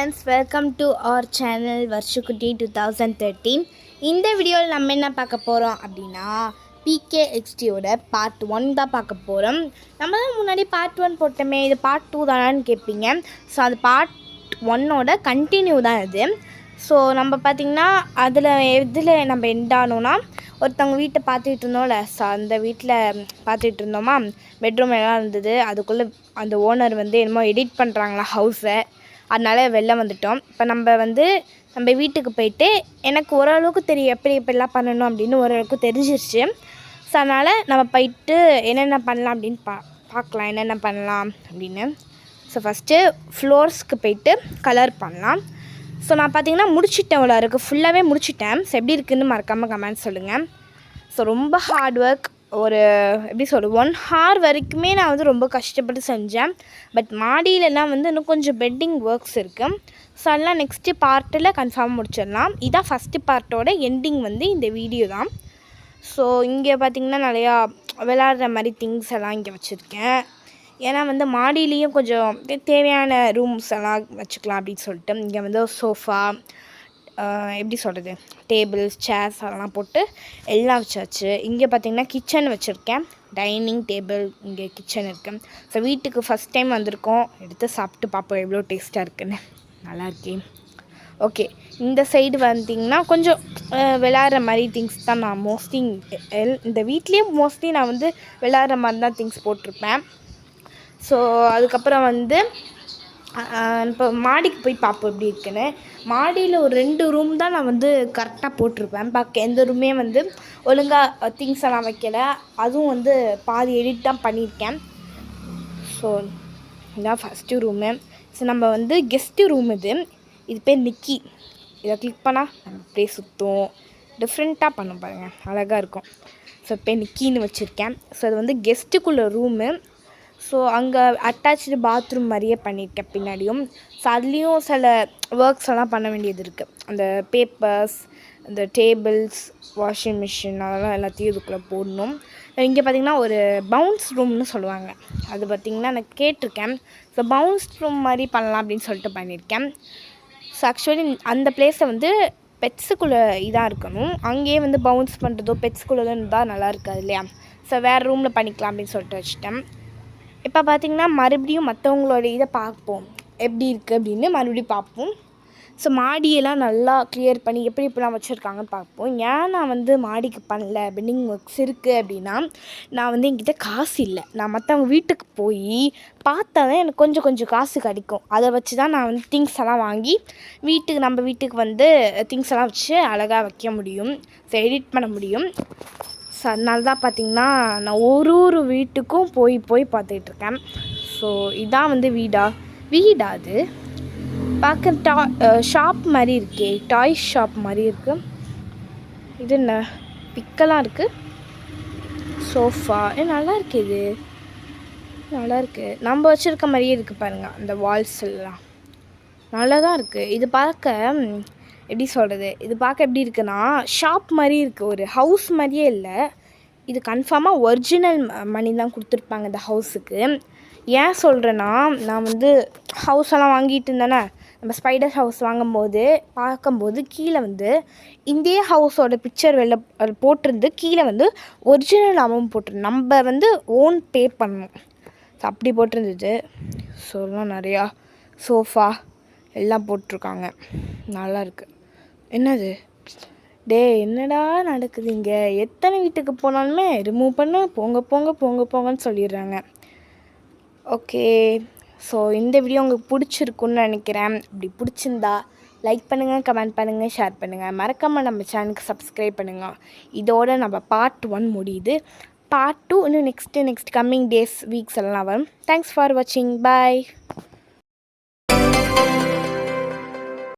Friends, welcome to our channel வர்ஷுக்குட்டி 2013. இந்த வீடியோவில் நம்ம என்ன பார்க்க போகிறோம் அப்படின்னா PKXDயோட பார்ட் 1 தான் பார்க்க போகிறோம். நம்ம தான் முன்னாடி பார்ட் 1 போட்டோமே, இது பார்ட் 2 தானான்னு கேட்பீங்க. ஸோ அது பார்ட் 1ஓட கண்டினியூ தான் இது. ஸோ நம்ம பார்த்திங்கன்னா எதில் நம்ம எண்டானோன்னா ஒருத்தவங்க வீட்டை பார்த்துட்டு இருந்தோம்ல. ஸோ அந்த வீட்டில் பார்த்துட்டு இருந்தோமா, பெட்ரூம் எல்லாம் இருந்தது. அதுக்குள்ளே அந்த ஓனர் என்னமோ எடிட் பண்ணுறாங்களா ஹவுஸை, அதனால் வெளில வந்துட்டோம். இப்போ நம்ம வீட்டுக்கு போயிட்டு எனக்கு ஓரளவுக்கு தெரியும் எப்படிலாம் பண்ணணும் அப்படின்னு ஓரளவுக்கு தெரிஞ்சிருச்சு. ஸோ அதனால் நம்ம போயிட்டு என்னென்ன பண்ணலாம் அப்படின்னு பார்க்கலாம், என்னென்ன பண்ணலாம் அப்படின்னு. ஸோ ஃபஸ்ட்டு ஃப்ளோர்ஸ்க்கு போயிட்டு கலர் பண்ணலாம். ஸோ நான் பார்த்திங்கன்னா முடிச்சிட்டேன், இவ்வளோ இருக்குது, ஃபுல்லாகவே முடிச்சிட்டேன். ஸோ எப்படி இருக்குதுன்னு மறக்காமல் கமெண்ட் சொல்லுங்கள். ஸோ ரொம்ப ஹார்ட் ஒர்க், ஒரு எப்படி சொல்கிறது 1 hour வரைக்குமே நான் ரொம்ப கஷ்டப்பட்டு செஞ்சேன். பட் மாடியிலலாம் இன்னும் கொஞ்சம் பெட்டிங் ஒர்க்ஸ் இருக்குது. ஸோ அதெல்லாம் நெக்ஸ்ட்டு பார்ட்டில் கன்ஃபார்ம் முடிச்சிடலாம். இதான் ஃபஸ்ட்டு பார்ட்டோட எண்டிங் இந்த வீடியோ தான். ஸோ இங்கே பார்த்திங்கன்னா நிறையா விளையாடுற மாதிரி திங்ஸ் எல்லாம் இங்கே வச்சுருக்கேன். ஏன்னா மாடியிலையும் கொஞ்சம் தேவையான ரூம்ஸ் எல்லாம் வச்சுக்கலாம் அப்படின்னு சொல்லிட்டு இங்கே சோஃபா, எப்படி சொல்கிறது, டேபிள்ஸ், சேர்ஸ் அதெல்லாம் போட்டு எல்லாம் வச்சாச்சு. இங்கே பார்த்திங்கன்னா கிச்சன் வச்சுருக்கேன், டைனிங் டேபிள், இங்கே கிச்சன் இருக்குது. ஸோ வீட்டுக்கு ஃபஸ்ட் டைம் வந்திருக்கோம், எடுத்து சாப்பிட்டு பார்ப்போம் எவ்வளோ டேஸ்ட்டாக இருக்குன்னு. நல்லா இருக்கே. ஓகே, இந்த சைடு வந்திங்கன்னா கொஞ்சம் விளையாடுற மாதிரி திங்ஸ் தான் நான் மோஸ்ட்லி இந்த வீட்லேயும் மோஸ்ட்லி நான் விளையாடுற மாதிரி தான் திங்ஸ் போட்டிருப்பேன். ஸோ அதுக்கப்புறம் இப்போ மாடிக்கு போய் பார்ப்போம் எப்படி இருக்குன்னு. மாடியில் ஒரு 2 ரூம் தான் நான் கரெக்டாக போட்டிருப்பேன். பார்க்க எந்த ரூமே ஒழுங்காக திங்ஸ் எல்லாம் வைக்கலை. அதுவும் பாதி எடிட் தான் பண்ணியிருக்கேன். ஸோ இதான் ஃபஸ்ட்டு ரூமு. ஸோ நம்ம கெஸ்ட்டு ரூம் இது பேர் நிக்கி. இதை கிளிக் பண்ணால் நம்ம அப்படியே சுற்றும், டிஃப்ரெண்ட்டாக பண்ணும் பாருங்கள், அழகாக இருக்கும். ஸோ இப்போ நிக்கின்னு வச்சுருக்கேன். ஸோ அது கெஸ்ட்டுக்குள்ள ரூமு. ஸோ அங்கே அட்டாச்சு பாத்ரூம் மாதிரியே பண்ணியிருக்கேன் பின்னாடியும். ஸோ அதுலேயும் சில ஒர்க்ஸ் எல்லாம் பண்ண வேண்டியது இருக்குது. அந்த பேப்பர்ஸ், அந்த டேபிள்ஸ், வாஷிங் மிஷின் அதெல்லாம் எல்லாத்தையும் இதுக்குள்ளே போடணும். இங்கே பார்த்திங்கன்னா ஒரு பவுன்ஸ் ரூம்னு சொல்லுவாங்க, அது பார்த்திங்கன்னா நான் கேட்டிருக்கேன். ஸோ பவுன்ஸ் ரூம் மாதிரி பண்ணலாம் அப்படின்னு சொல்லிட்டு பண்ணியிருக்கேன். ஸோ ஆக்சுவலி அந்த பிளேஸை பெட்ஸுக்குள்ளே இதாக இருக்கணும். அங்கேயே பவுன்ஸ் பண்ணுறதோ பெட்ஸுக்குள்ளே தான் நல்லா இருக்காது இல்லையா. ஸோ வேறு ரூமில் பண்ணிக்கலாம் அப்படின்னு சொல்லிட்டு வச்சுட்டேன். இப்போ பார்த்திங்கன்னா மறுபடியும் மற்றவங்களோட இதை பார்ப்போம் எப்படி இருக்குது அப்படின்னு மறுபடியும் பார்ப்போம். ஸோ மாடியெல்லாம் நல்லா கிளியர் பண்ணி எப்படி இப்படிலாம் வச்சுருக்காங்கன்னு பார்ப்போம். ஏன் நான் மாடிக்கு பண்ணல, பெண்டிங் ஒர்க்ஸ் இருக்குது அப்படின்னா, நான் என்கிட்ட காசு இல்லை. நான் மற்றவங்க வீட்டுக்கு போய் பார்த்தா தான் எனக்கு கொஞ்சம் கொஞ்சம் காசு கிடைக்கும். அதை வச்சு தான் நான் திங்ஸ் எல்லாம் வாங்கி நம்ம வீட்டுக்கு திங்ஸ் எல்லாம் வச்சு அழகாக வைக்க முடியும், ஸோ எடிட் பண்ண முடியும். ஸோ அதனால தான் பார்த்திங்கன்னா நான் ஒரு வீட்டுக்கும் போய் பார்த்துட்ருக்கேன். ஸோ இதான் வீடா அது பார்க்க ஷாப் மாதிரி இருக்கே, டாய் ஷாப் மாதிரி இருக்குது. இது என்ன பிக்கெல்லாம் இருக்குது, சோஃபா நல்லா இருக்குது, இது நல்லா இருக்குது, நம்ம வச்சுருக்க மாதிரியே இருக்குது பாருங்கள். அந்த வால்ஸ் எல்லாம் நல்லா தான் இருக்குது. இது பார்க்க எப்படி சொல்கிறது, இது பார்க்க எப்படி இருக்குன்னா ஷாப் மாதிரி இருக்குது, ஒரு ஹவுஸ் மாதிரியே இல்லை. இது கன்ஃபார்மாக ஒரிஜினல் மணி தான் கொடுத்துருப்பாங்க இந்த ஹவுஸுக்கு. ஏன் சொல்கிறேன்னா, நான் ஹவுஸ் எல்லாம் வாங்கிட்டு இருந்தேனே, நம்ம ஸ்பைடர் ஹவுஸ் பார்க்கும்போது கீழே இதே ஹவுஸோட பிக்சர் வெளில போட்டிருந்து கீழே ஒரிஜினல் அமௌண்ட் போட்டிருந்து நம்ம ஓன் பே பண்ணணும். ஸோ அப்படி போட்டிருந்தது. ஸோ நிறையா சோஃபா எல்லாம் போட்டிருக்காங்க, நல்லா இருக்குது. என்னது என்னடா நடக்குது இங்கே, எத்தனை வீட்டுக்கு போனாலுமே ரிமூவ் பண்ண போங்கன்னு சொல்லிடுறாங்க. ஓகே, ஸோ இந்த வீடியோ உங்களுக்கு பிடிச்சிருக்குன்னு நினைக்கிறேன். அப்படி பிடிச்சிருந்தா லைக் பண்ணுங்கள், கமெண்ட் பண்ணுங்கள், ஷேர் பண்ணுங்கள். மறக்காமல் நம்ம சேனலுக்கு சப்ஸ்கிரைப் பண்ணுங்கள். இதோட நம்ம பார்ட் 1 முடியுது. பார்ட் 2 இன்னும் நெக்ஸ்ட் கம்மிங் டேஸ், வீக்ஸ் எல்லாம் வரும். தேங்க்ஸ் ஃபார் வாட்சிங். பாய்.